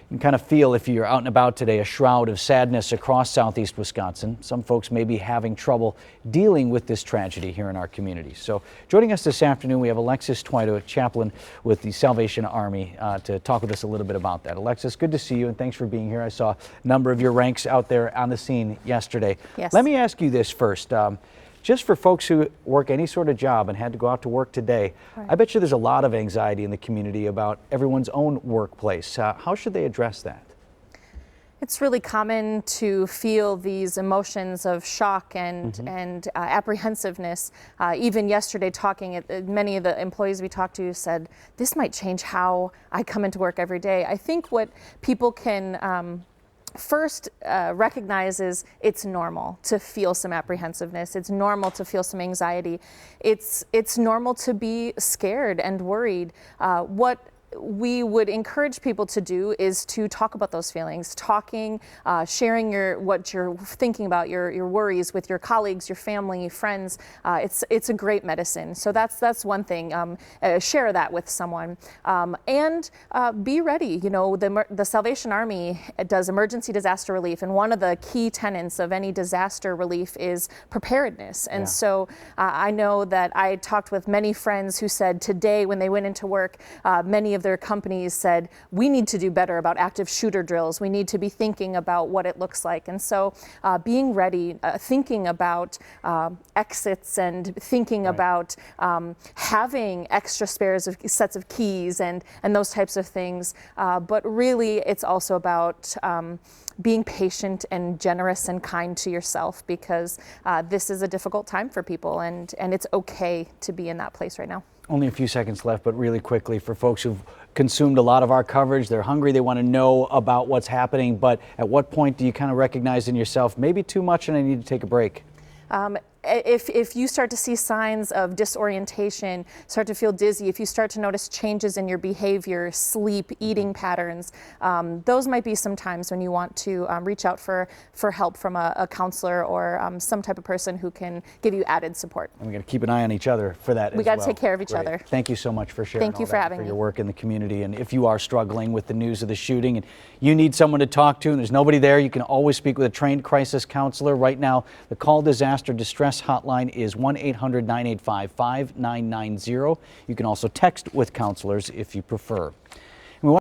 You can kind of feel, if you're out and about today, a shroud of sadness across southeast Wisconsin. Some folks may be having trouble dealing with this tragedy here in our community. So joining us this afternoon, we have Alexis Twito, a chaplain with the Salvation Army, to talk with us a little bit about that. Alexis, good to see you, and thanks for being here. I saw a number of your ranks out there on the scene yesterday. Yes. Let me ask you this first. Just for folks who work any sort of job and had to go out to work today, Right. I bet you there's a lot of anxiety in the community about everyone's own workplace. How should they address that? It's really common to feel these emotions of shock and apprehensiveness. Even yesterday, many of the employees we talked to said, this might change how I come into work every day. I think what people can first recognizes it's normal to feel some apprehensiveness. It's normal to feel some anxiety. It's normal to be scared and worried. What we would encourage people to do is to talk about those feelings, sharing what you're thinking about, your worries with your colleagues, your family, friends. It's a great medicine. So that's one thing. Share that with someone, and be ready. You know, the Salvation Army does emergency disaster relief, and one of the key tenets of any disaster relief is preparedness. And so I know that I talked with many friends who said today when they went into work, many of their companies said, we need to do better about active shooter drills. We need to be thinking about what it looks like. And so being ready, thinking about exits and thinking about having extra sets of keys and those types of things. But really, it's also about being patient and generous and kind to yourself, because this is a difficult time for people, and it's okay to be in that place right now. Only a few seconds left, but really quickly, for folks who've consumed a lot of our coverage, they're hungry, they want to know about what's happening, but at what point do you kind of recognize in yourself, maybe too much and I need to take a break? If you start to see signs of disorientation, start to feel dizzy, if you start to notice changes in your behavior, sleep, eating patterns, those might be some times when you want to reach out for help from a counselor or some type of person who can give you added support. And we got to keep an eye on each other for that as well. We got to take care of each other. Thank you so much for sharing Thank you for having me. your work in the community. And if you are struggling with the news of the shooting and you need someone to talk to and there's nobody there, you can always speak with a trained crisis counselor. Right now, the Call Disaster Distress hotline is 1-800-985-5990. You can also text with counselors if you prefer.